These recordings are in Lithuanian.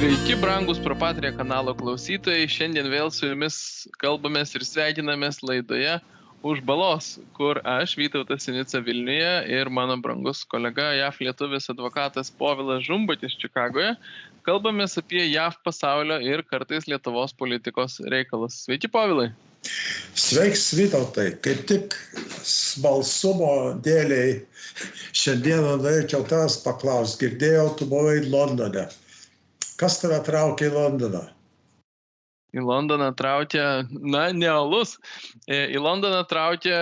Sveiki, brangus Propatria kanalo klausytojai. Šiandien vėl su jumis kalbamės ir sveikinamės laidoje Už balos, kur aš, Vytautas Sinica Vilniuje, ir mano brangus kolega JAV lietuvis advokatas Povilas Žumbatis Čikagoje kalbamės apie JAV pasaulio ir kartais Lietuvos politikos reikalus. Sveiki, Povilai. Sveiks, Vytautai. Kaip tik smalsumo dėliai šiandieną norėčiau tavęs paklausti. Girdėjau, tu buvai Londone. Kas tave traukia į Londoną? Į Londoną traukia, ne alus, į Londoną traukia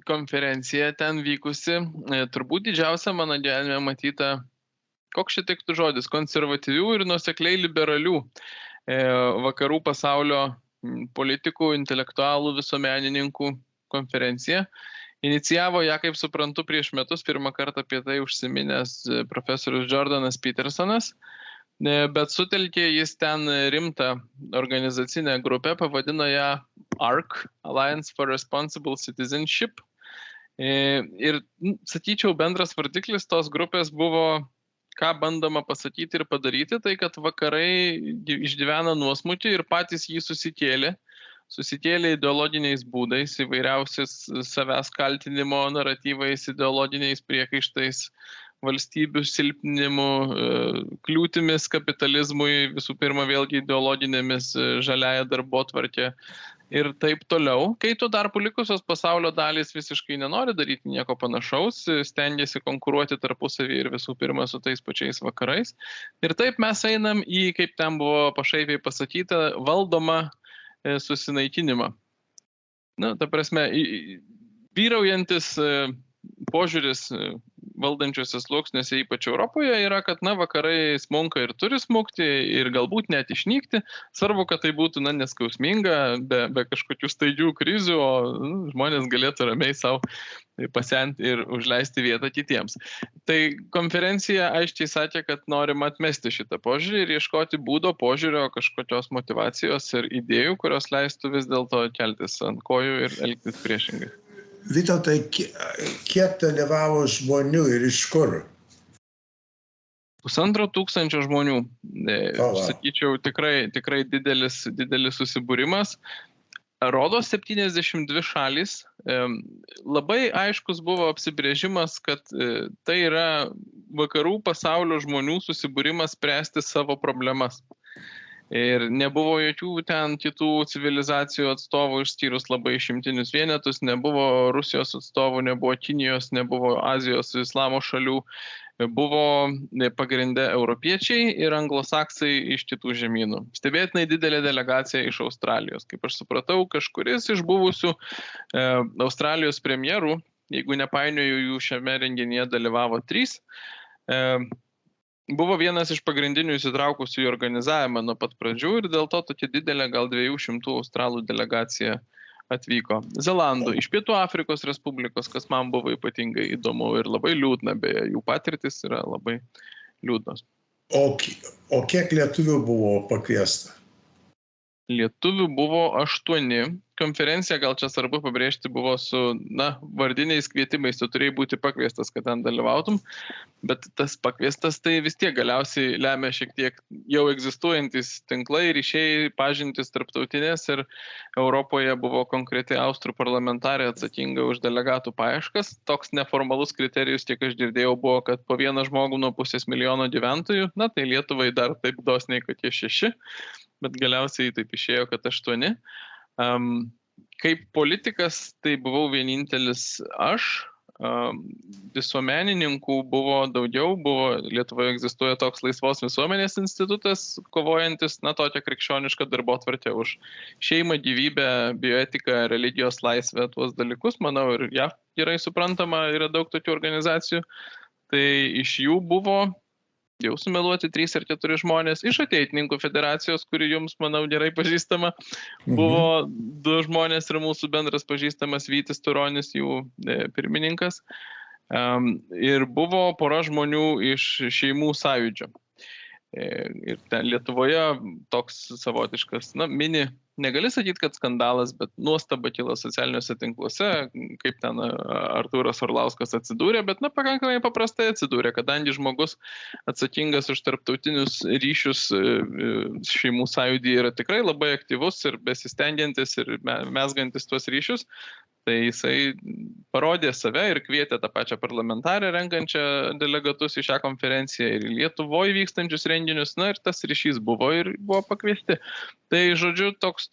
konferencija ten vykusi, turbūt didžiausia mano gyvenime matyta, koks čia tiktų žodis, konservatyvių ir nuosekliai liberalių vakarų pasaulio politikų, intelektualų, visuomenininkų konferencija. Inicijavo ją, kaip suprantu, prieš metus pirmą kartą apie tai užsiminęs profesorius Jordanas Petersonas, bet sutelkė jis ten rimtą organizacinę grupę, pavadino ją ARC, Alliance for Responsible Citizenship. Ir, sakyčiau, bendras vardiklis tos grupės buvo, ką bandoma pasakyti ir padaryti, tai kad vakarai išgyvena nuosmukį ir patys jį susikėlė ideologiniais būdais, įvairiausiais savęs kaltinimo naratyvais, ideologiniais priekaištais, valstybių silpninimu, kliūtimis kapitalizmui, visų pirma vėlgi ideologinėmis, žaliąja darbotvarkė ir taip toliau. Kai tuo tarpu likusios pasaulio dalys visiškai nenori daryti nieko panašaus, stengiasi konkuruoti tarpusavį ir visų pirma su tais pačiais vakarais. Ir taip mes einam į, kaip ten buvo pašaipiai pasakyta, valdomą susinaikinimą. Ta prasme, vyraujantis požiūris valdančiuose sluoksniuose, ypač Europoje, yra, kad vakarai smunka ir turi smukti ir galbūt net išnykti. Svarbu, kad tai būtų neskausminga, be kažkokių staigių krizių, o žmonės galėtų ramiai savo pasenti ir užleisti vietą kitiems. Tai konferencija aiškiai sakė, kad norima atmesti šitą požiūrį ir ieškoti būdo, požiūrio, kažkokios motyvacijos ir idėjų, kurios leistų vis dėlto keltis ant kojų ir elgtis priešingai. Vytautai, kiek dalyvavo žmonių ir iš kur? 1500 žmonių. Sakyčiau, tikrai didelis susibūrimas. Rodos 72 šalys. Labai aiškus buvo apsibrėžimas, kad tai yra vakarų pasaulio žmonių susibūrimas spręsti savo problemas. Ir nebuvo jokių ten kitų civilizacijų atstovų, išskyrus labai išimtinius vienetus, nebuvo Rusijos atstovų, nebuvo Kinijos, nebuvo Azijos, islamo šalių, buvo pagrinde europiečiai ir anglosaksai iš kitų žemynų. Stebėtinai didelė delegacija iš Australijos. Kaip aš supratau, kažkuris iš buvusių Australijos premjerų, jeigu nepainioju, jų šiame renginyje dalyvavo 3, buvo vienas iš pagrindinių įsitraukusių į organizavimą nuo pat pradžių ir dėl to tokia didelė, gal 200 australų delegacija atvyko. Zelandų, iš Pietų Afrikos Respublikos, kas man buvo ypatingai įdomu ir labai liūdna, beje, jų patirtis yra labai liūdnos. O kiek lietuvių buvo pakviesta? Lietuvių buvo 8. Konferencija, gal čia svarbu pabrėžti, buvo su vardiniais kvietimais, tu turėjai būti pakviestas, kad ten dalyvautum, bet tas pakviestas tai vis tiek galiausiai lemia šiek tiek jau egzistuojantis tinklai, ryšiai, pažintys tarptautinės ir Europoje buvo konkreti austrų parlamentarė atsakinga už delegatų paieškas. Toks neformalus kriterijus, kiek aš girdėjau, buvo, kad po vieną žmogų nuo 500 000 gyventojų, tai Lietuvai dar taip dosniai, kad jie 6, bet galiausiai taip išėjo, kad 8. Kaip politikas tai buvau vienintelis aš, visuomenininkų buvo daugiau, Lietuvoje egzistuoja toks laisvos visuomenės institutas, kovojantis, tokią krikščionišką darbotvarkę už šeimą, gyvybę, bioetiką, religijos laisvę, tuos dalykus, manau, ir JAV gerai suprantama, yra daug tokių organizacijų, tai iš jų buvo jau sumeluoti 3 ar 4 žmonės, iš Ateitininkų federacijos, kuri jums, manau, gerai pažįstama, buvo 2 žmonės ir mūsų bendras pažįstamas Vytis Turonis, jų pirmininkas, ir buvo pora žmonių iš šeimų sąjūdžio. Ir ten Lietuvoje toks savotiškas, mini negali sakyti, kad skandalas, bet nuostaba kilo socialiniuose tinkluose, kaip ten Artūras Orlauskas atsidūrė, bet pakankamai paprastai atsidūrė, kadangi žmogus atsakingas už tarptautinius ryšius šeimų sąjūdį yra tikrai labai aktyvus ir besistengiantis ir mesgantis tuos ryšius. Tai jisai parodė save ir kvietė tą pačią parlamentarę renkančią delegatus į šią konferenciją ir Lietuvoje vykstančius renginius, ir tas ryšys buvo ir buvo pakviesti. Tai, žodžiu, toks,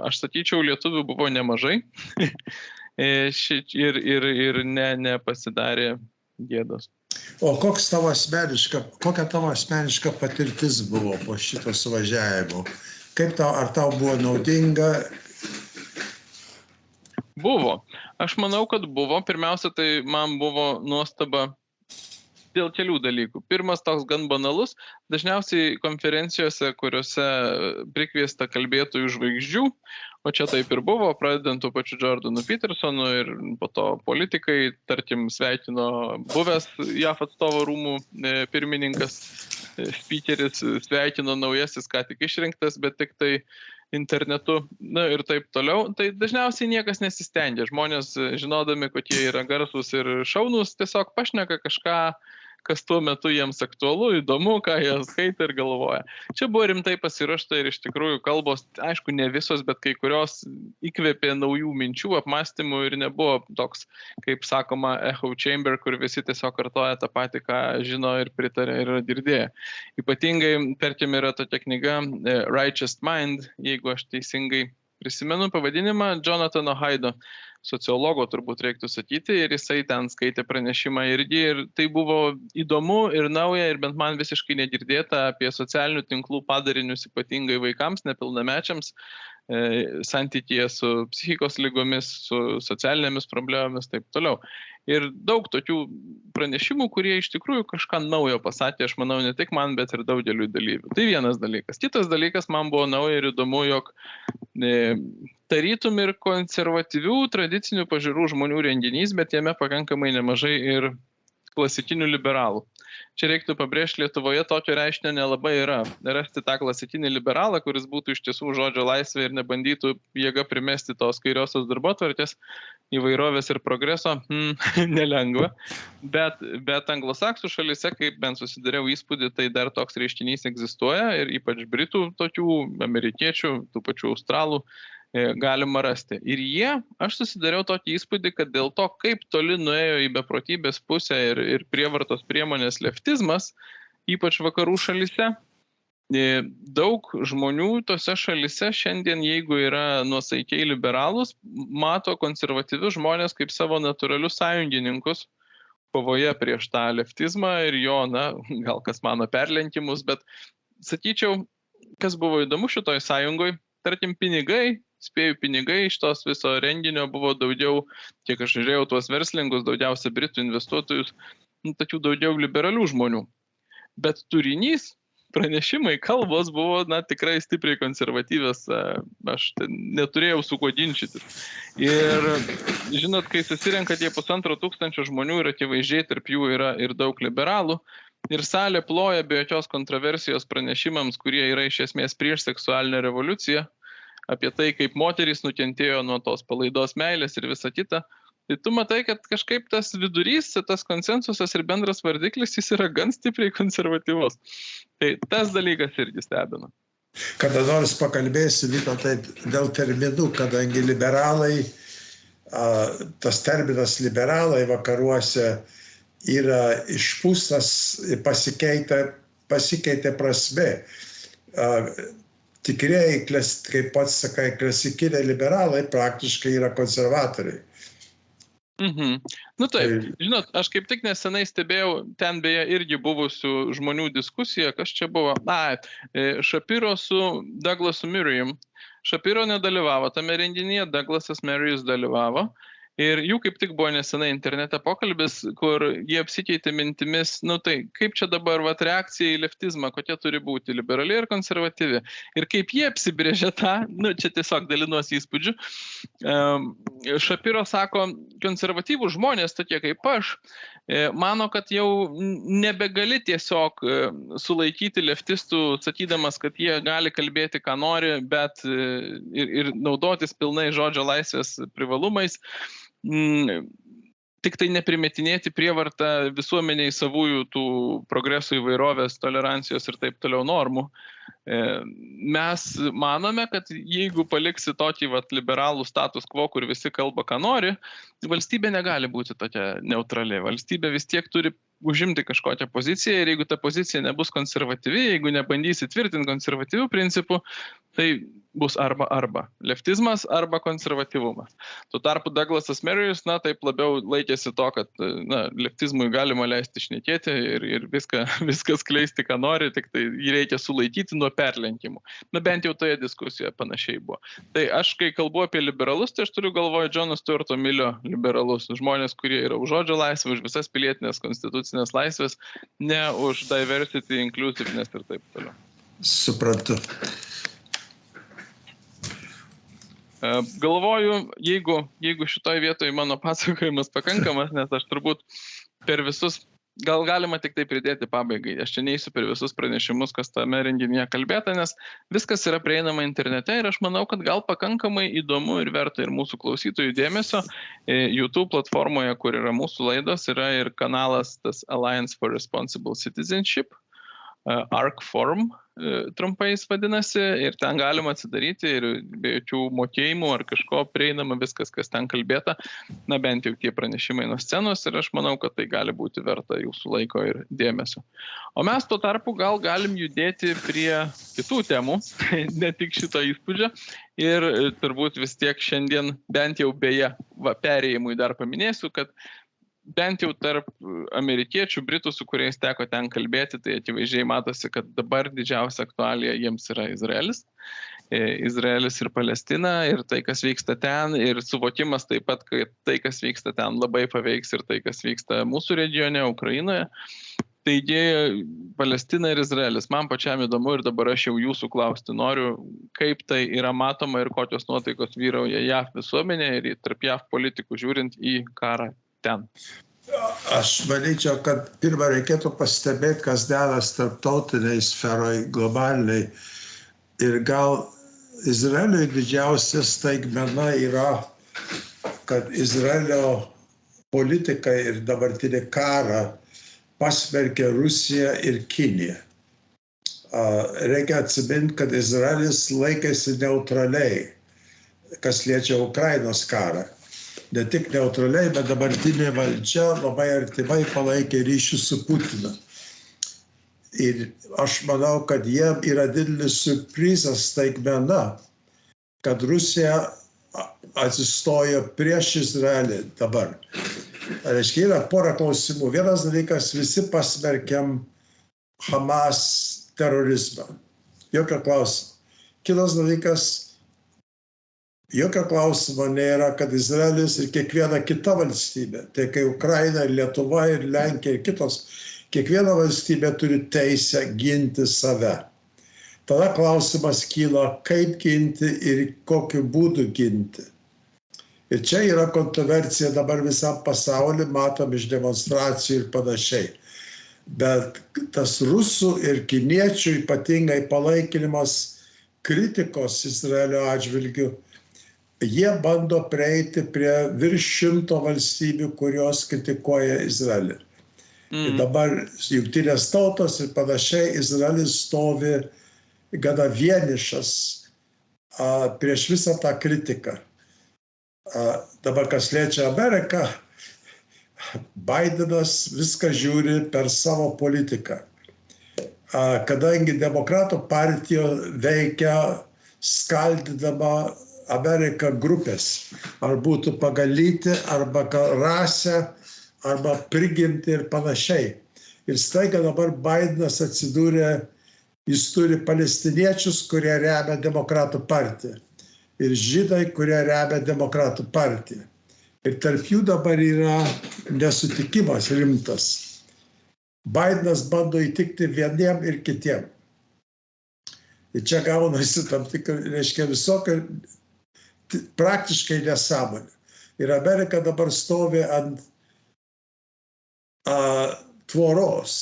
aš sakyčiau, lietuvių buvo nemažai ir nepasidarė gėdos. O kokia tavo asmeniška patirtis buvo po šito suvažiavimo? Ar tau buvo naudinga? Buvo. Aš manau, kad buvo. Pirmiausia, tai man buvo nuostaba dėl kelių dalykų. Pirmas toks gan banalus. Dažniausiai konferencijose, kuriuose prikviesta kalbėtojų žvaigždžių, o čia taip ir buvo, pradedant tuo pačiu Jordanu Petersonu ir po to politikai, tarkim, sveikino buvęs JAF atstovo rūmų pirmininkas, speakeris, sveikino naujasis, ką tik išrinktas, bet tik tai internetu, ir taip toliau, tai dažniausiai niekas nesistengia. Žmonės, žinodami, kokie yra garsūs ir šaunūs, tiesiog pašneka kažką, kas tuo metu jiems aktualu, įdomu, ką jie skaito ir galvoja. Čia buvo rimtai pasiruošta ir iš tikrųjų kalbos, aišku, ne visos, bet kai kurios įkvėpė naujų minčių, apmąstymų ir nebuvo toks, kaip sakoma, echo chamber, kur visi tiesiog kartoja tą patį, ką žino ir pritarė ir yra girdėję. Ypatingai, tarkim, yra tokia knyga Righteous Mind, jeigu aš teisingai prisimenu pavadinimą, Jonathano Haido, sociologo turbūt reiktų sakyti, ir jisai ten skaitė pranešimą irgi, ir tai buvo įdomu ir nauja, ir bent man visiškai negirdėta apie socialinių tinklų padarinius ypatingai vaikams, nepilnamečiams, santykyje su psichikos ligomis, su socialinėmis problemomis, taip toliau. Ir daug tokių pranešimų, kurie iš tikrųjų kažką naujo pasakė, aš manau, ne tik man, bet ir daugeliui dalyvių. Tai vienas dalykas. Kitas dalykas, man buvo nauja ir įdomu, jog tarytum ir konservatyvių tradicinių pažiūrų žmonių renginys, bet jame pakankamai nemažai ir klasikinių liberalų. Čia reiktų pabrėžti, Lietuvoje tokio reiškinio nelabai yra. Rasti tą klasikinį liberalą, kuris būtų iš tiesų žodžio laisvė ir nebandytų jėga primesti tos kairiosios darbotvarkės, įvairovės ir progreso, nelengva. Bet anglosaksų šalyse, kaip bent susidariau įspūdį, tai dar toks reiškinys egzistuoja ir ypač britų tokių, amerikiečių, tų pačių australų galima rasti. Ir aš susidariau tokį įspūdį, kad dėl to, kaip toli nuėjo į beprotybės pusę ir prievartos priemonės leftizmas, ypač vakarų šalyse, daug žmonių tose šalyse šiandien, jeigu yra nuosaikiai liberalus, mato konservatyvius žmonės kaip savo natūralius sąjungininkus kovoje prieš tą leftizmą ir jo, gal kas mano perlenkimus, bet sakyčiau, kas buvo įdomu šitoj sąjungoj, tarkim, pinigai iš tos viso renginio buvo daugiau, kiek aš žiūrėjau tuos verslininkus, daugiausia britų investuotojus, tokių daugiau liberalių žmonių. Bet turinys, pranešimai, kalbos buvo, tikrai stipriai konservatyvės, aš neturėjau su kuo ginčytis. Ir, žinot, kai susirenka tie 1500 žmonių ir akivaizdžiai tarp jų yra ir daug liberalų, ir salė ploja be jokios kontroversijos pranešimams, kurie yra iš esmės prieš seksualinę revoliuciją, apie tai, kaip moterys nukentėjo nuo tos palaidos meilės ir visa kita, tai tu matai, kad kažkaip tas vidurys, tas konsensusas ir bendras vardiklis, jis yra gan stipriai konservatyvus. Tai tas dalykas irgi stebina. Kada nors pakalbėsiu, Vytautai, dėl terminų, kadangi liberalai, tas terminas liberalai vakaruose yra išpūstas, pasikeitė prasmė. Tikrieji, kaip pats sakai, klasikiniai liberalai praktiškai yra konservatoriai. Taip, žinot, aš kaip tik nesenai stebėjau, ten beje irgi buvusių žmonių diskusiją, kas čia buvo, Shapiro su Douglasu Murrayum. Shapiro nedalyvavo tame renginyje, Douglasas Murrayus dalyvavo. Ir jų kaip tik buvo nesenai internete pokalbis, kur jie apsikeitė mintimis, tai kaip čia dabar reakcija į leftizmą, kokia turi būti, liberali ir konservatyvi. Ir kaip jie apsibrėžė tą, čia tiesiog dalinuosi įspūdžiu. Shapiro sako, konservatyvų žmonės, tokie kaip aš, mano, kad jau nebegali tiesiog sulaikyti leftistų, sakydamas, kad jie gali kalbėti, ką nori, bet ir naudotis pilnai žodžio laisvės privalumais. Tik tai neprimetinėti prievartą visuomeniai savųjų tų progresų, įvairovės, tolerancijos ir taip toliau normų. Mes manome, kad jeigu paliksi tokį liberalų status quo, kur visi kalba, ką nori, valstybė negali būti tokia neutrali. Valstybė vis tiek turi užimti kažkokią poziciją ir jeigu ta pozicija nebus konservatyvi, jeigu nebandysi tvirtinti konservatyvių principų, tai bus arba leftizmas arba konservatyvumas. Tuo tarpu Douglasas Murray's, taip labiau laikėsi to, kad leftizmui galima leisti šnekėti ir viską skleisti, ką nori, tik tai jį reikia sulaikyti nuo perlenkimų. Bent jau toje diskusijoje panašiai buvo. Tai aš, kai kalbu apie liberalus, tai aš turiu galvoje Johno Stuarto Millio liberalus, žmonės, kurie yra už žodžio laisvę, už visas pilietinės konstitucinės laisvės, ne už diversity, inclusiveness ir taip toliau. Suprantu. Galvoju, jeigu šitoj vietoje mano pasakojimas pakankamas, nes aš turbūt per visus, gal galima tik tai pridėti pabaigai, aš čia neįsiu per visus pranešimus, kas tame renginyje kalbėta, nes viskas yra prieinama internete ir aš manau, kad gal pakankamai įdomu ir verta ir mūsų klausytojų dėmesio. YouTube platformoje, kur yra mūsų laidos, yra ir kanalas tas Alliance for Responsible Citizenship, ARC Forum trumpai jis vadinasi, ir ten galima atsidaryti ir be jokių mokėjimų ar kažko prieinama viskas, kas ten kalbėta, bent jau tie pranešimai nuo scenos, ir aš manau, kad tai gali būti verta jūsų laiko ir dėmesio. O mes tuo tarpu gal galim judėti prie kitų temų, ne tik šito įspūdžio, ir turbūt vis tiek šiandien, bent jau beje, perėjimui dar paminėsiu, kad bent jau tarp amerikiečių, britų, su kuriais teko ten kalbėti, tai akivaizdžiai matosi, kad dabar didžiausia aktualija jiems yra Izraelis. Izraelis ir Palestina, ir tai, kas vyksta ten, ir suvokimas taip pat, kad tai, kas vyksta ten, labai paveiks ir tai, kas vyksta mūsų regione, Ukrainoje. Taigi, Palestina ir Izraelis. Man pačiam įdomu ir dabar aš jau jūsų klausti noriu, kaip tai yra matoma ir kokios nuotaikos vyrauja JAV visuomenė ir tarp JAV politikų žiūrint į karą ten. Aš manyčiau, kad pirmą reikėtų pastebėti, kas dedas tarptautiniai sferoj, globaliniai. Ir gal Izraeliui didžiausia staigmena yra, kad Izraelio politikai ir dabartinį karą pasmerkė Rusiją ir Kiniją. Reikia atsiminti, kad Izraelis laikėsi neutraliai, kas liečia Ukrainos karą. Ne tik neutraliai, bet dabartinė valdžia labai artimai palaikė ryšių su Putinu. Ir aš manau, kad jiem yra didelis surprizas, staigmena, kad Rusija atsistojo prieš Izraelį dabar. Reiškia, yra pora klausimų. Vienas dalykas, visi pasmerkiam Hamas terorizmą. Jokio klausimo. Kitas dalykas, jokio klausimo nėra, kad Izraelis ir kiekviena kita valstybė, tai kai Ukraina, ir Lietuva, ir Lenkija, ir kitos, kiekviena valstybė turi teisę ginti save. Tada klausimas kyla, kaip ginti ir kokiu būdu ginti. Ir čia yra kontroversija dabar visam pasauliu, matom iš demonstracijų ir panašiai. Bet tas rusų ir kiniečių ypatingai palaikinimas kritikos Izraelio atžvilgių, jie bando prieiti prie virš 100 valstybių, kurios kritikuoja Izraelį. Ir dabar jungtinės tautos ir panašiai, Izraelis stovi gana vienišas prieš visą tą kritiką. Dabar kas liečia Ameriką, Bidenas viską žiūri per savo politiką. Kadangi demokratų partija veikia skaldydama Ameriką grupės, ar būtų pagal lytį, arba rasę, arba prigimtį ir panašiai. Ir staiga dabar Bidenas atsidūrė, jis turi palestiniečius, kurie remia demokratų partiją, ir žydai, kurie remia demokratų partiją. Ir tarp jų dabar yra nesutikimas rimtas. Bidenas bando įtikti vieniem ir kitiem. Ir čia gaunasi tam tikrai, reiškia, visokio praktiškai nesąmonė. Ir Amerika dabar stovi ant tvoros.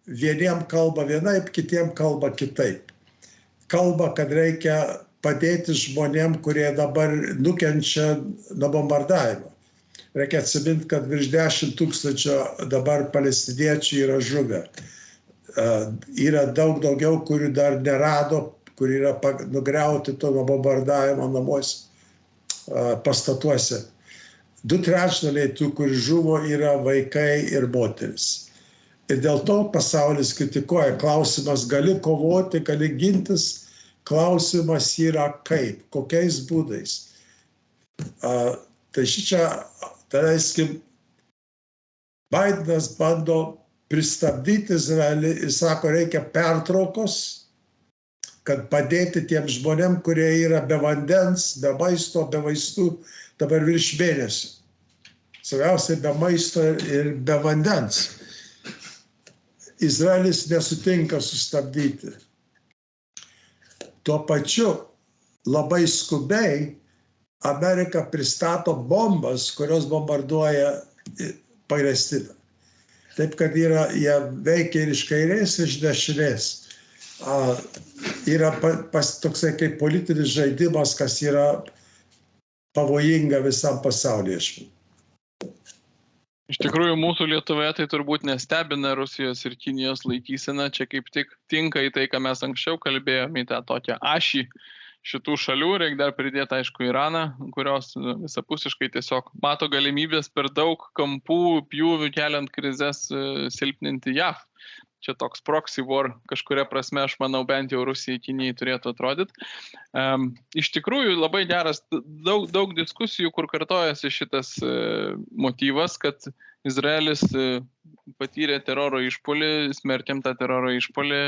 Vieniem kalba vienaip, kitiem kalba kitaip. Kalba, kad reikia padėti žmonėm, kurie dabar nukenčia nuo bombardavimo. Reikia atsiminti, kad virš 10 000 dabar palestiniečių yra žuvę. Yra daug daugiau, kurių dar nerado, kur yra nugriauti to nuo bombardavimo namuose, pastatuose. 2/3 tų, kur žuvo, yra vaikai ir moteris. Ir dėl to pasaulis kritikuoja. Klausimas, gali kovoti, gali gintis. Klausimas yra kaip, kokiais būdais. Tai šičia, tai reiškia, Bidenas bando pristabdyti Izraelį ir sako, reikia pertraukos, kad padėti tiem žmonėm, kurie yra be vandens, be maisto, be vaistų, dabar virš mėnesio. Svarbiausiai be maisto ir be vandens. Izraelis nesutinka sustabdyti. Tuo pačiu labai skubiai Amerika pristato bombas, kurios bombarduoja Palestiną. Taip, kad jie veikia ir iš kairės, ir iš dešinės. Yra toksai kaip politinis žaidimas, kas yra pavojinga visam pasaulyje. Iš tikrųjų, mūsų Lietuvoje tai turbūt nestebina Rusijos ir Kinijos laikysena. Čia kaip tik tinka į tai, ką mes anksčiau kalbėjome, į tą tokią ašį šitų šalių. Reikia dar pridėti, aišku, Iraną, kurios visapusiškai tiesiog mato galimybės per daug kampų, pjūvių keliant krizes silpninti JAV. Čia toks proxy war kažkuria prasme, aš manau, bent jau Rusijai, Kinijai turėtų atrodyti. Iš tikrųjų, labai geras, daug diskusijų, kur kartojasi šitas motyvas, kad Izraelis patyrė teroro išpuolį, smerkiam tą teroro išpuolį,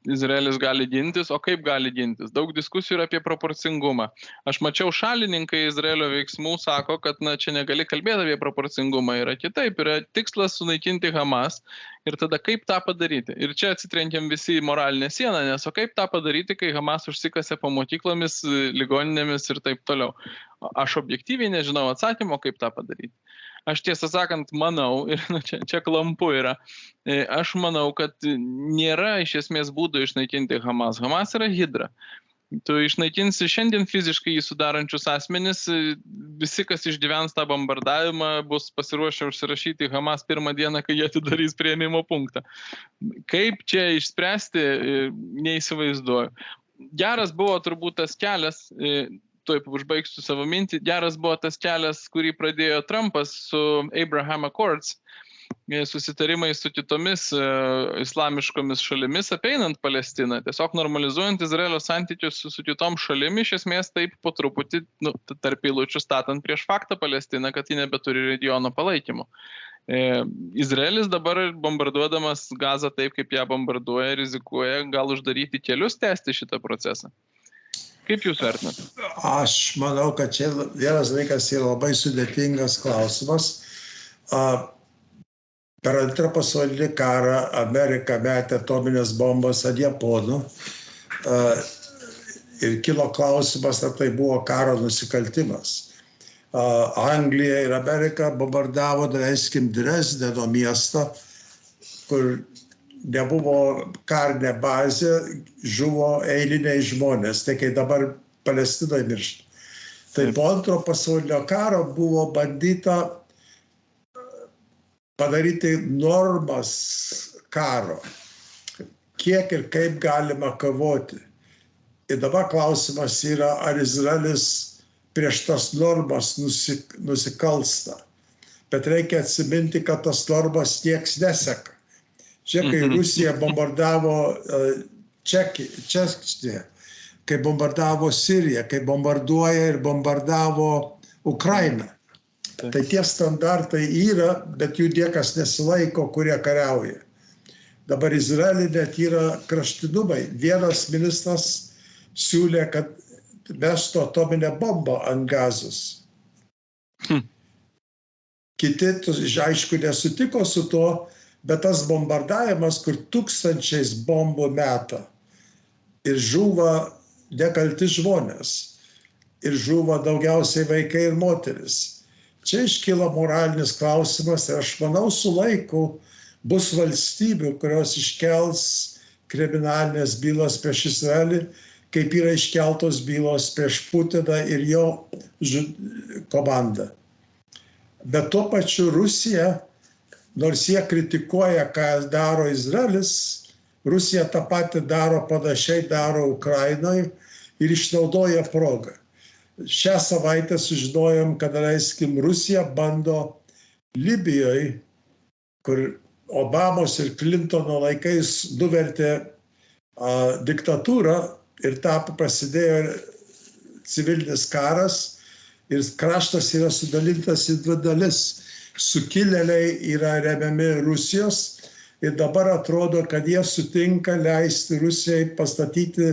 Izraelis gali gintis, o kaip gali gintis? Daug diskusijų yra apie proporcingumą. Aš mačiau, šalininkai Izraelio veiksmų sako, kad čia negali kalbėti apie proporcingumą, yra kitaip, yra tikslas sunaikinti Hamas ir tada kaip tą padaryti. Ir čia atsitrenkiam visi į moralinę sieną, nes o kaip tą padaryti, kai Hamas užsikasė po mokyklomis, ligoninėmis ir taip toliau. Aš objektyviai nežinau atsakymo, kaip tą padaryti. Aš tiesą sakant manau, ir čia klampu yra, aš manau, kad nėra iš esmės būdų išnaikinti Hamas. Hamas yra hidra. Tu išnaikinsi šiandien fiziškai jį sudarančius asmenis, visi, kas išgyvens tą bombardavimą, bus pasiruošę užsirašyti Hamas pirmą dieną, kai jie atidarys priėmimo punktą. Kaip čia išspręsti, neįsivaizduoju. Geras buvo turbūt tas kelias, tuoj užbaigsiu savo mintį, geras buvo tas kelias, kurį pradėjo Trumpas su Abraham Accords, susitarimai su kitomis islamiškomis šalimis apeinant Palestiną, tiesiog normalizuojant Izraelio santykius su kitom šalim, iš esmės taip po truputį tarp eilučių statant prieš faktą Palestiną, kad ji nebeturi regiono palaikymo. Izraelis dabar bombarduodamas Gazą taip, kaip ją bombarduoja, rizikuoja gal uždaryti kelius, tęsti šitą procesą. Kaip jūs vertinate? Aš manau, kad čia vienas dalykas yra labai sudėtingas klausimas. Per antrą pasaulinį karą Amerika metė atominės bombas ant Japonų ir kilo klausimas, ar tai buvo karo nusikaltimas. Anglija ir Amerika bombardavo, daleiskim, Dresdeno miestą, kur nebuvo karinė bazė, žuvo eiliniai žmonės, tai kai dabar Palestinoje miršta. Tai po antro pasaulinio karo buvo bandyta padaryti normas karo, kiek ir kaip galima kovoti. Ir dabar klausimas yra, ar Izraelis prieš tas normas nusikalsta. Bet reikia atsiminti, kad tas normas nieks neseka. Čia, kai Rusija bombardavo Čekiją, kai bombardavo Siriją, kai bombarduoja ir bombardavo Ukrainą. Tai tie standartai yra, bet jų niekas nesilaiko, kurie kariauja. Dabar Izraelį net yra kraštinumai. Vienas ministras siūlė, kad mestų atominę bombą ant Gazos. Kiti, aišku, nesutiko su to, bet tas bombardavimas, kur tūkstančiais bombų meta ir žūva nekalti žmonės, ir žūva daugiausiai vaikai ir moteris. čia iškyla moralinis klausimas ir aš manau su laiku bus valstybių, kurios iškels kriminalinės bylos prieš Izraelį, kaip yra iškeltos bylos prieš Putiną ir jo komandą. Bet tuo pačiu Rusija, nors jie kritikuoja, ką daro Izraelis, Rusija tą patį daro, panašiai daro Ukrainoje ir išnaudoja progą. Šią savaitę sužinojom, kad, Rusija bando Libijoje, kur Obamos ir Clintono laikais nuvertė diktatūrą ir prasidėjo civilinis karas ir kraštas yra sudalintas į dvi dalis. Sukilėliai yra remiami Rusijos ir dabar atrodo, kad jie sutinka leisti Rusijai pastatyti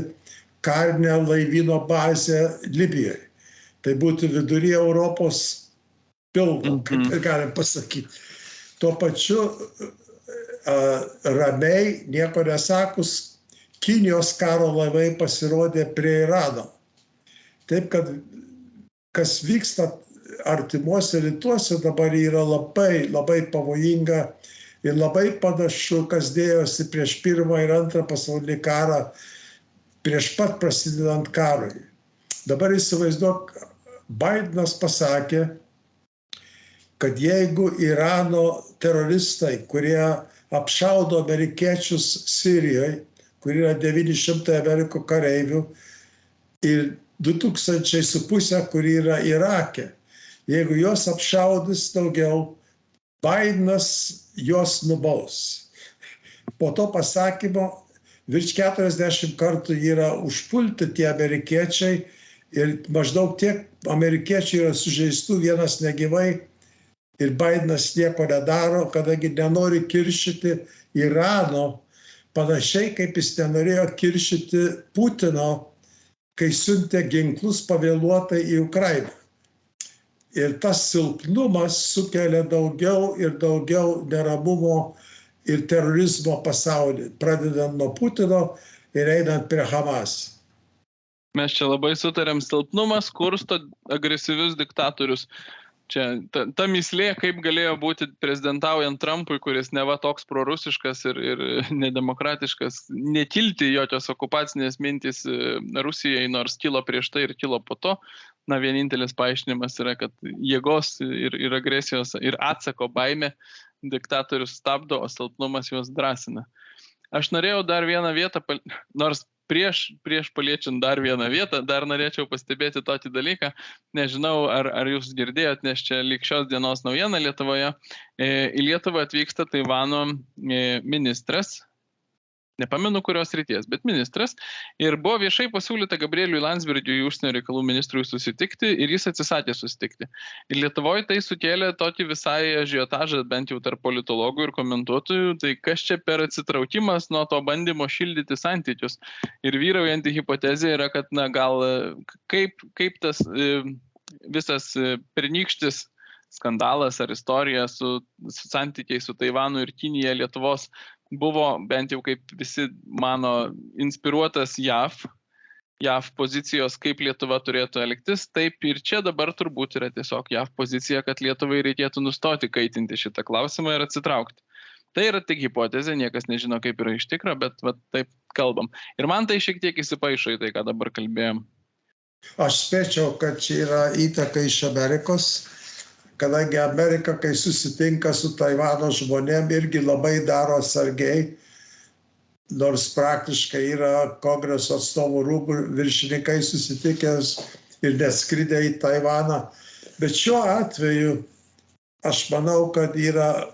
karinę laivyno bazę Libijoje. Tai būtų vidury Europos pilvo, kaip galim pasakyti. Tuo pačiu ramiai, nieko nesakus, Kinijos karo laivai pasirodė prie Irano. Taip, kad kas vyksta artimuose rytuose dabar yra labai, labai pavojinga ir labai panašu, kas dėjosi prieš Pirmą ir Antrą pasaulinį karą, prieš pat prasidedant karui. Dabar įsivaizduok, Bidenas pasakė, kad jeigu Irano teroristai, kurie apšaudo amerikiečius Sirijoje, kur yra 900 Amerikos kareivių ir 2500, kur yra Irake, jeigu juos apšaudys daugiau, Bidenas juos nubaus. Po to pasakymo virš 40 kartų yra užpulti tie amerikiečiai ir maždaug tiek amerikiečių yra sužeistų, vienas negyvai ir Bidenas nieko nedaro, kadangi nenori kiršyti Irano, panašiai kaip jis nenorėjo kiršyti Putino, kai siuntė ginklus pavėluotai į Ukrainą. Ir tas silpnumas sukelia daugiau ir daugiau neramumo ir terorizmo pasaulį, pradedant nuo Putino ir einant prie Hamas. Mes čia labai sutarėm, silpnumas kursto agresyvius diktatorius. Čia ta myslė, kaip galėjo būti prezidentaujant Trumpui, kuris neva toks prorusiškas ir nedemokratiškas, netilti jokios okupacinės mintys Rusijai, nors kilo prieš tai ir kilo po to. Na, vienintelis paaiškinimas yra, kad jėgos ir agresijos ir atsako baimė diktatorius stabdo, o silpnumas juos drąsina. Aš norėjau dar vieną vietą, nors prieš paliečiant dar vieną vietą, dar norėčiau pastebėti tokį dalyką. Nežinau, ar jūs girdėjot, nes čia lyg šios dienos naujiena Lietuvoje. Į Lietuvą atvyksta Taivano ministras, nepamenu kurios srities, bet ministras, ir buvo viešai pasiūlyta Gabrieliui Landsbergiui, užsienio reikalų ministrui, susitikti, ir jis atsisakė susitikti. Ir Lietuvoje tai sukėlė tokį visai ažiotažą, bent jau tarp politologų ir komentuotojų, tai kas čia per atsitraukimas nuo to bandymo šildyti santykius. Ir vyraujanti hipotezė yra, kad na, gal kaip tas visas pernykštis skandalas ar istorija su santykiai su Taivanu ir Kinija Lietuvos buvo, bent jau kaip visi mano, inspiruotas JAV pozicijos, kaip Lietuva turėtų elgtis, taip ir čia dabar turbūt yra tiesiog JAV pozicija, kad Lietuvai reikėtų nustoti kaitinti šitą klausimą ir atsitraukti. Tai yra tik hipotezė, niekas nežino, kaip yra iš tikro, bet taip kalbam. Ir man tai šiek tiek įsipaišo į tai, ką dabar kalbėjom. Aš spėčiau, kad čia yra įtaka iš Amerikos, kadangi Amerika, kai susitinka su Taivano žmonėm, irgi labai daro atsargiai, nors praktiškai yra Kongreso atstovų rūmų viršininkai susitikęs ir neskridę į Taivaną. Bet šiuo atveju aš manau, kad yra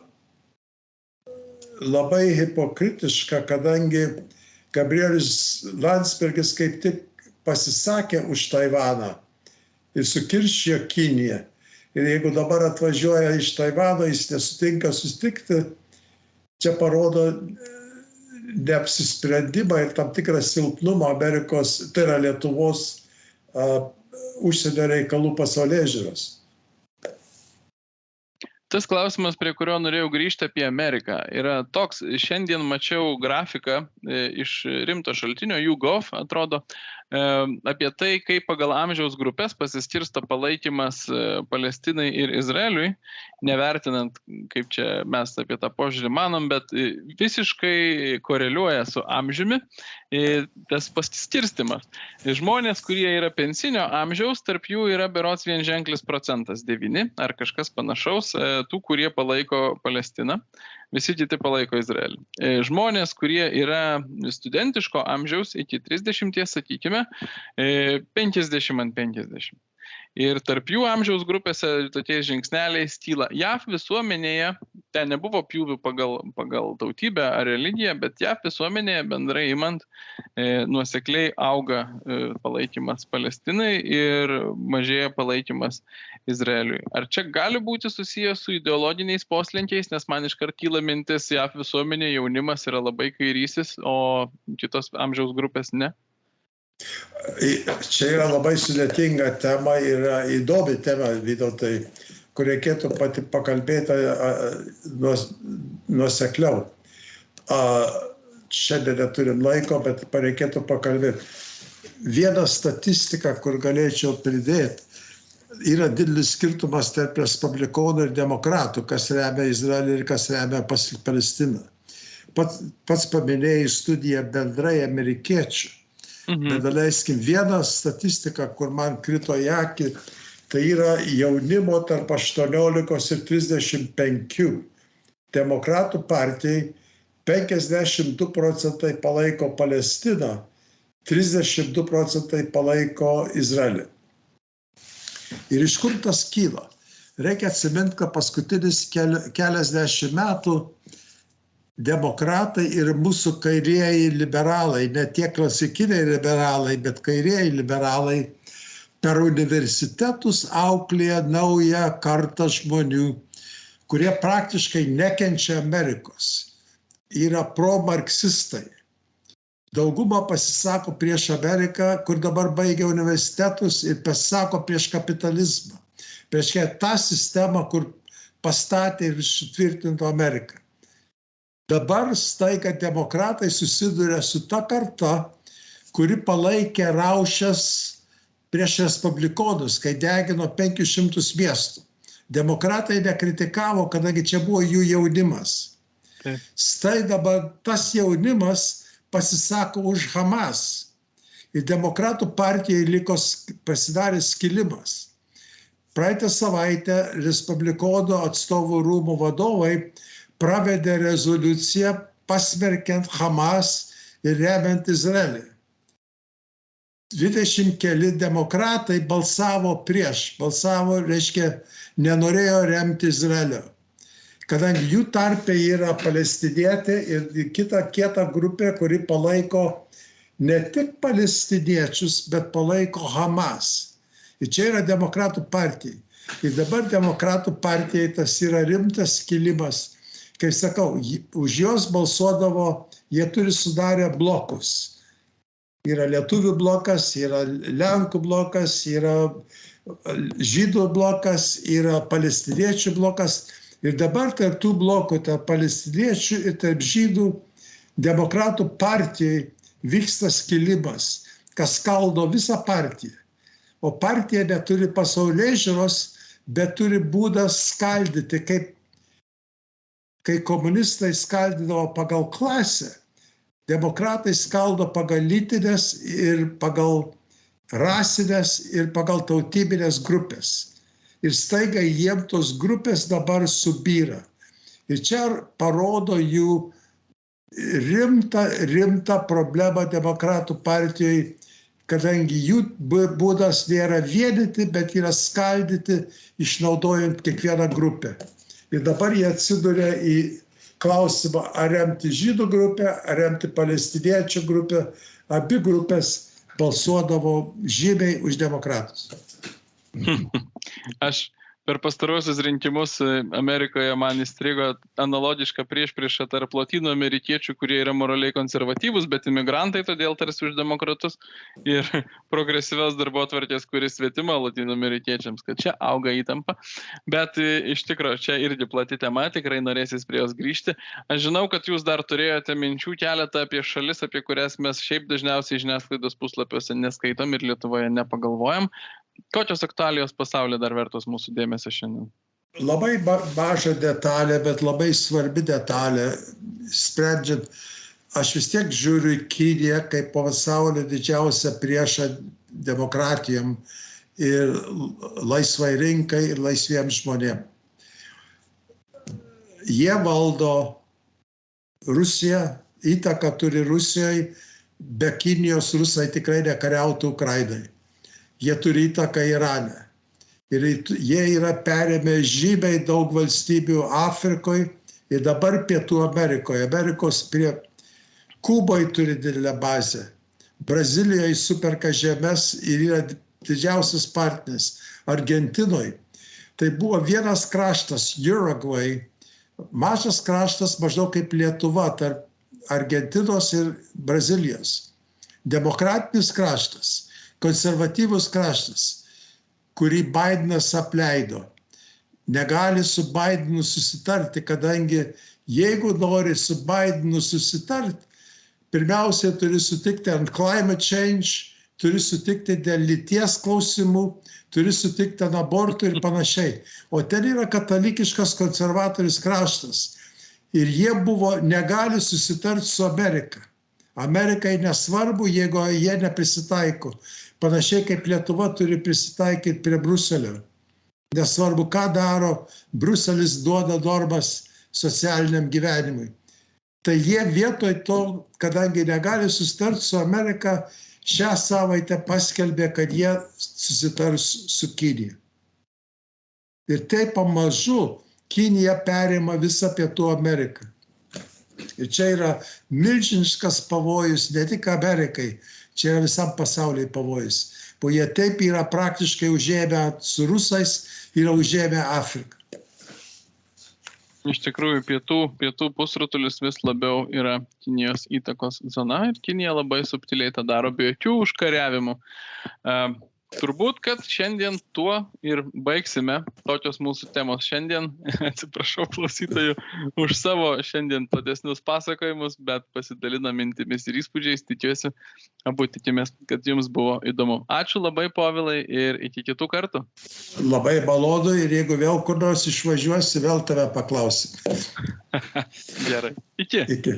labai hipokritiška, kadangi Gabrielis Landsbergis kaip tik pasisakė už Taivaną ir sukiršijo Kiniją. Ir jeigu dabar atvažiuoja iš Taivano, jis nesutinka susitikti, čia parodo neapsisprendimą ir tam tikrą silpnumą Amerikos, tai yra Lietuvos užsienio reikalų pasaulėžiūros. Tas klausimas, prie kurio norėjau grįžti apie Ameriką, yra toks, šiandien mačiau grafiką iš rimto šaltinio, YouGov, atrodo, apie tai, kaip pagal amžiaus grupės pasiskirsto palaikymas Palestinai ir Izraeliui, nevertinant, kaip čia mes apie tą požiūrį manom, bet visiškai koreliuoja su amžiumi tas pasiskirstimas. Žmonės, kurie yra pensinio amžiaus, tarp jų yra berods vienženklis procentas 9 ar kažkas panašaus, tų, kurie palaiko Palestiną. Visi kiti palaiko Izraelį. Žmonės, kurie yra studentiško amžiaus iki 30, sakykime, 50 ant 50. Ir tarp jų amžiaus grupėse tokiais žingsneliais kyla. JAV visuomenėje, ten nebuvo pjūvių pagal tautybę ar religiją, bet JAV visuomenėje bendrai imant nuosekliai auga palaikymas Palestinai ir mažėja palaikymas Izraeliui. Ar čia gali būti susijęs su ideologiniais poslinkiais, nes man iškart kyla mintis, JAV visuomenė jaunimas yra labai kairysis, o kitos amžiaus grupės ne? Čia yra labai sudėtinga tema ir įdomi tema, Vytautai, kur reikėtų pakalbėti nuosekliau. Šiandien neturim laiko, bet reikėtų pakalbėti. Viena statistika, kur galėčiau pridėti, yra didelis skirtumas tarp respublikonų ir demokratų, kas remia Izraelį ir kas remia Palestiną. Pats paminėjai studiją bendrai amerikiečių. Bet daleiskim, viena statistika, kur man krito į akį, tai yra jaunimo tarp 18 ir 35. Demokratų partijai 52% palaiko Palestiną, 32% palaiko Izraelį. Ir iš kur tas kyla? Reikia atsiminti, kad paskutinis keliasdešimt metų demokratai ir mūsų kairieji liberalai, ne tie klasikiniai liberalai, bet kairieji liberalai per universitetus auklėja naują kartą žmonių, kurie praktiškai nekenčia Amerikos. Yra pro-marksistai. Dauguma pasisako prieš Ameriką, kur dabar baigia universitetus ir pasisako prieš kapitalizmą. Prieš tą sistemą, kur pastatė ir sutvirtinto Ameriką. Dabar staiga demokratai susiduria su ta karta, kuri palaikė raušes prieš respublikonus, kai degino 500 miestų. Demokratai nekritikavo, kadangi čia buvo jų jaunimas. Staiga dabar tas jaunimas pasisako už Hamas. Ir demokratų partijai pasidarė skilimas. Praeitą savaitę respublikonų atstovų rūmų vadovai pravedė rezoliuciją pasmerkiant Hamas ir remiant Izraelį. 20 keli demokratai balsavo prieš. Reiškia, nenorėjo remti Izraelio. Kadangi jų tarpe yra palestinietė ir kita kieta grupė, kuri palaiko ne tik palestiniečius, bet palaiko Hamas. Ir čia yra demokratų partija. Ir dabar demokratų partijai tas yra rimtas skilimas. Kaip sakau, už jos balsuodavo, jie turi sudarę blokus. Yra lietuvių blokas, yra lenkų blokas, yra žydų blokas, yra palestiniečių blokas. Ir dabar tarp tų blokų, tarp palestiniečių ir tarp žydų demokratų partijai vyksta skilimas, kas skaldo visą partiją. O partija neturi pasaulėžiūros, bet turi būdą skaldyti, kai komunistai skaldydavo pagal klasę, demokratai skaldo pagal lytinės ir pagal rasinės ir pagal tautybinės grupės. Ir staiga jiems tos grupės dabar subyra. Ir čia parodo jų rimtą problemą demokratų partijai, kadangi jų būdas nėra vienyti, bet yra skaldyti, išnaudojant kiekvieną grupę. Ir dabar jie atsiduria į klausimą, ar remti žydų grupę, ar remti palestiniečių grupę. Abi grupės balsuodavo žymiai už demokratus. Aš Per pastarosius rinkimus Amerikoje man įstrigo analogiška priešprieša tarp lotynų amerikiečių, kurie yra moraliai konservatyvūs, bet imigrantai todėl tarsi už demokratus, ir progresyvios darbotvarkės, kuris svetima lotynų amerikiečiams, kad čia auga įtampa. Bet iš tikrųjų, čia irgi plati tema, tikrai norėsis prie jos grįžti. Aš žinau, kad jūs dar turėjote minčių keletą apie šalis, apie kurias mes šiaip dažniausiai žiniasklaidos puslapiuose neskaitom ir Lietuvoje nepagalvojam. Kokios aktualijos pasaulyje dar vertos mūsų dėmesio šiandien? Labai maža detalė, bet labai svarbi detalė. Sprendžiant, aš vis tiek žiūriu į Kiniją kaip pasaulio didžiausią priešą demokratijom ir laisvai rinkai ir laisviems žmonėms. Jie valdo Rusiją, įtaką turi Rusijai, be Kinijos rusai tikrai nekariautų Ukrainai. Jie turi įtaką Irane. Ir jie yra perėmę žymiai daug valstybių Afrikoje ir dabar Pietų Amerikoje. Amerikos prie Kuboje turi didelę bazę. Brazilijoje superka žemės ir yra didžiausias partneris. Argentinoje. Tai buvo vienas kraštas, Uruguay, mažas kraštas maždaug kaip Lietuva tarp Argentinos ir Brazilijos. Demokratinis kraštas. Konservatyvus kraštas, kurį Bidenas apleido. Negali su Bidenu susitarti, kadangi jeigu nori su Bidenu susitarti, pirmiausia turi sutikti ant climate change, turi sutikti dėl lyties klausimų, turi sutikti ant abortų ir panašiai. O ten yra katalikiškas konservatorius kraštas. Ir jie negali susitarti su Amerika. Amerikai nesvarbu, jeigu jie neprisitaiko. Panašiai kaip Lietuva turi prisitaikyti prie Bruselio. Nesvarbu, ką daro, Bruselis duoda normas socialiniam gyvenimui. Tai jie vietoj to, kadangi negali susitarti su Amerika, šią savaitę paskelbė, kad jie susitars su Kinija. Ir taip pamažu Kinija perima visą Pietų Ameriką. Ir čia yra milžiniškas pavojus ne tik Amerikai, čia yra visam pasauliui pavojus. O jie taip yra praktiškai užėmę su rusais, yra užėmę Afriką. Iš tikrųjų, pietų pusrutulis vis labiau yra Kinijos įtakos zona ir Kinija labai subtiliai tą daro be jokių užkariavimų. Turbūt, kad šiandien tuo ir baigsime. Tokios mūsų temos šiandien. Atsiprašau klausytojų už savo šiandien platesnius pasakojimus, bet pasidalina mintimis ir įspūdžiais. Tikiuosi, abu tikimės, kad jums buvo įdomu. Ačiū labai, Povilai, ir iki kitų kartų. Labai malonu ir jeigu vėl kur nors išvažiuosi, vėl tave paklausim. Gerai. Iki. Iki.